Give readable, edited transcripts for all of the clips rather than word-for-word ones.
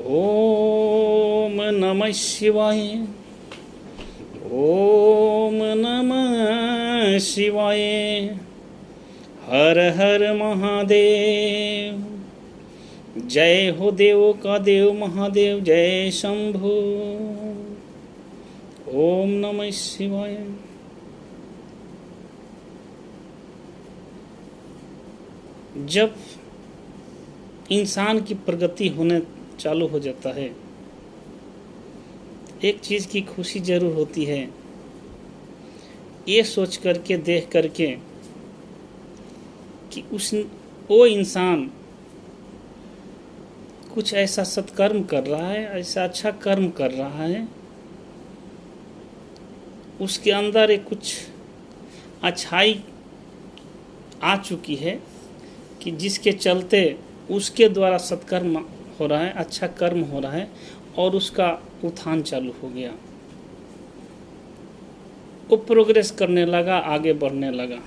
ओम नमः शिवाय। ओम नमः शिवाय। हर हर महादेव। जय हो देव का देव महादेव, जय शंभु। ओम नमः शिवाय। जब इंसान की प्रगति होने चालू हो जाता है, एक चीज़ की खुशी जरूर होती है, ये सोच करके देख करके कि वो इंसान कुछ ऐसा सत्कर्म कर रहा है, ऐसा अच्छा कर्म कर रहा है, उसके अंदर एक कुछ अच्छाई आ चुकी है कि जिसके चलते उसके द्वारा सत्कर्म हो रहा है, अच्छा कर्म हो रहा है और उसका उत्थान चालू हो गया। वो प्रोग्रेस करने लगा, आगे बढ़ने लगा।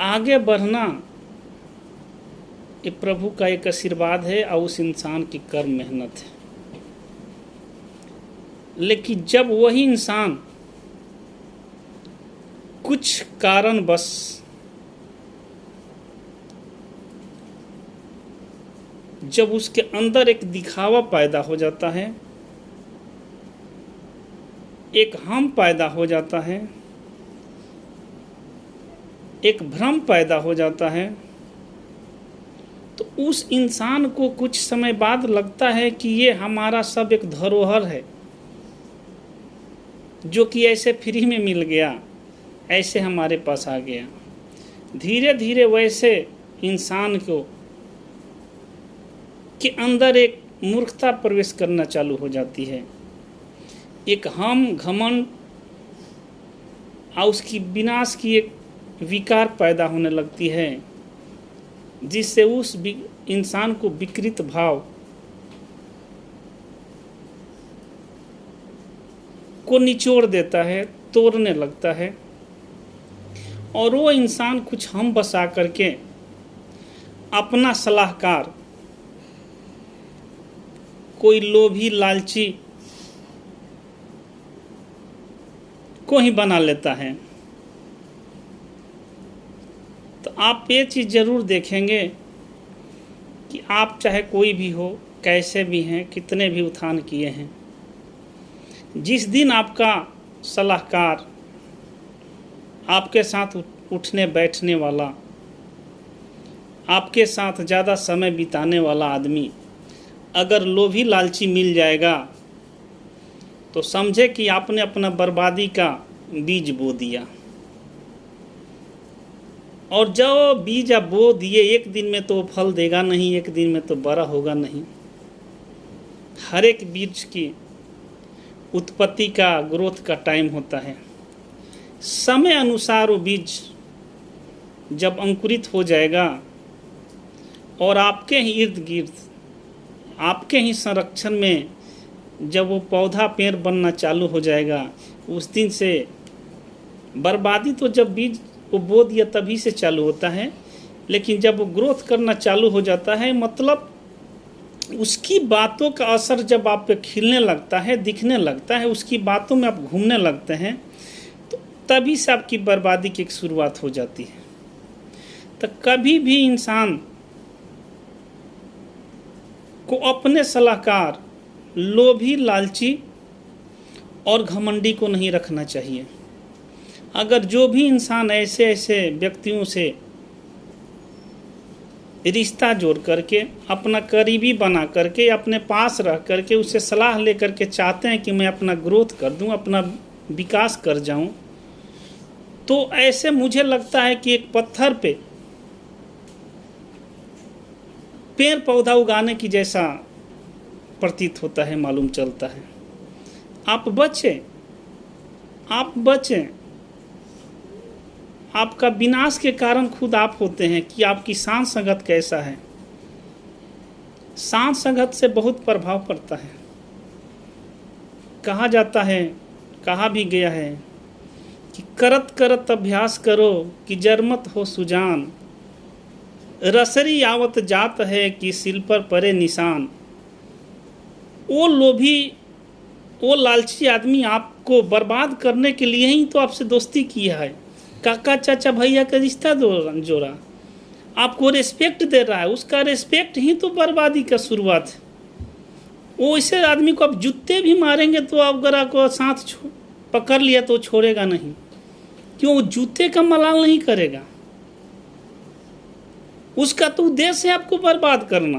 आगे बढ़ना ये प्रभु का एक आशीर्वाद है और उस इंसान की कर्म मेहनत है। लेकिन जब वही इंसान कुछ कारणवश जब उसके अंदर एक दिखावा पैदा हो जाता है, एक हम पैदा हो जाता है, एक भ्रम पैदा हो जाता है, तो उस इंसान को कुछ समय बाद लगता है कि ये हमारा सब एक धरोहर है जो कि ऐसे फ्री में मिल गया, ऐसे हमारे पास आ गया। धीरे धीरे वैसे इंसान को के अंदर एक मूर्खता प्रवेश करना चालू हो जाती है, एक हम घमंड और उसकी विनाश की एक विकार पैदा होने लगती है, जिससे उस इंसान को विकृत भाव को निचोड़ देता है, तोड़ने लगता है और वो इंसान कुछ हम बसा करके अपना सलाहकार, कोई लोभी लालची को ही बना लेता है। तो आप ये चीज़ ज़रूर देखेंगे कि आप चाहे कोई भी हो, कैसे भी हैं, कितने भी उत्थान किए हैं, जिस दिन आपका सलाहकार, आपके साथ उठने बैठने वाला, आपके साथ ज़्यादा समय बिताने वाला आदमी अगर लोभी लालची मिल जाएगा तो समझे कि आपने अपना बर्बादी का बीज बो दिया। और जो बीज आप बो दिए, एक दिन में तो फल देगा नहीं, एक दिन में तो बड़ा होगा नहीं। हर एक बीज की उत्पत्ति का, ग्रोथ का टाइम होता है। समय अनुसार वो बीज जब अंकुरित हो जाएगा और आपके ही इर्द गिर्द, आपके ही संरक्षण में जब वो पौधा पेड़ बनना चालू हो जाएगा, उस दिन से बर्बादी तो जब बीज वो बो दिया तभी से चालू होता है, लेकिन जब वो ग्रोथ करना चालू हो जाता है, मतलब उसकी बातों का असर जब आप पे खिलने लगता है, दिखने लगता है, उसकी बातों में आप घूमने लगते हैं, तो तभी से आपकी बर्बादी की एक शुरुआत हो जाती है। तो कभी भी इंसान को अपने सलाहकार लोभी लालची और घमंडी को नहीं रखना चाहिए। अगर जो भी इंसान ऐसे ऐसे व्यक्तियों से रिश्ता जोड़ करके, अपना करीबी बना करके, अपने पास रह करके उससे सलाह ले करके चाहते हैं कि मैं अपना ग्रोथ कर दूं, अपना विकास कर जाऊं, तो ऐसे मुझे लगता है कि एक पत्थर पे पेड़ पौधा उगाने की जैसा प्रतीत होता है, मालूम चलता है। आप बचें, आप बचें। आपका विनाश के कारण खुद आप होते हैं कि आपकी सांस संगत कैसा है। सांस संगत से बहुत प्रभाव पड़ता है। कहा जाता है, कहा भी गया है कि करत करत अभ्यास करो कि जरमत हो सुजान, रसरी आवत जात है कि सिल पर परे निशान। वो लोभी, वो लालची आदमी आपको बर्बाद करने के लिए ही तो आपसे दोस्ती किया है। काका चाचा भैया का रिश्ता जोड़ा, आपको रिस्पेक्ट दे रहा है, उसका रिस्पेक्ट ही तो बर्बादी का शुरुआत है। वो ऐसे आदमी को आप जूते भी मारेंगे तो अगर आपको साथ पकड़ लिया तो छोड़ेगा नहीं, क्यों? वो जूते का मलाल नहीं करेगा। उसका तो उद्देश्य है आपको बर्बाद करना,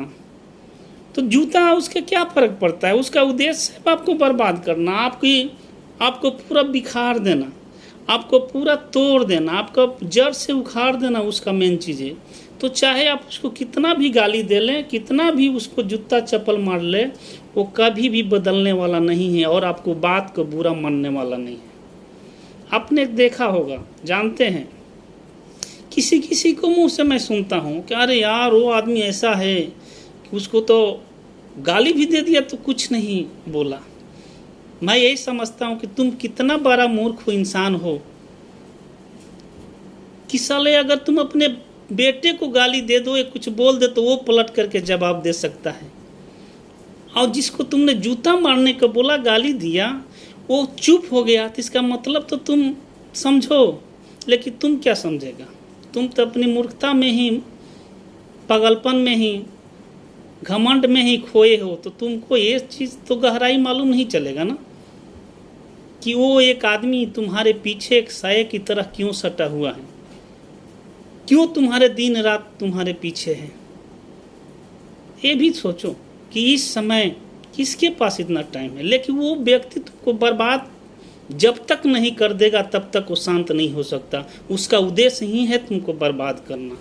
तो जूता उसके क्या फर्क पड़ता है? उसका उद्देश्य है आपको बर्बाद करना, आपको पूरा बिखार देना, आपको पूरा तोड़ देना, आपको जड़ से उखाड़ देना, उसका मेन चीज़ है। तो चाहे आप उसको कितना भी गाली दे लें, कितना भी उसको जूता चप्पल मार ले, वो कभी भी बदलने वाला नहीं है और आपको बात को बुरा मानने वाला नहीं है। आपने देखा होगा, जानते हैं, किसी किसी को मुंह से मैं सुनता हूँ कि अरे यार वो आदमी ऐसा है कि उसको तो गाली भी दे दिया तो कुछ नहीं बोला। मैं यही समझता हूँ कि तुम कितना बड़ा मूर्ख इंसान हो कि साले अगर तुम अपने बेटे को गाली दे दो या कुछ बोल दे तो वो पलट करके जवाब दे सकता है, और जिसको तुमने जूता मारने को बोला, गाली दिया, वो चुप हो गया, तो इसका मतलब तो तुम समझो। लेकिन तुम क्या समझेगा? तुम तो अपनी मूर्खता में ही, पागलपन में ही, घमंड में ही खोए हो। तो तुमको ये चीज़ तो गहराई मालूम नहीं चलेगा ना कि वो एक आदमी तुम्हारे पीछे एक साये की तरह क्यों सटा हुआ है, क्यों तुम्हारे दिन रात तुम्हारे पीछे है। ये भी सोचो कि इस समय किसके पास इतना टाइम है। लेकिन वो व्यक्ति तुमको बर्बाद जब तक नहीं कर देगा तब तक वो शांत नहीं हो सकता। उसका उद्देश्य ही है तुमको बर्बाद करना।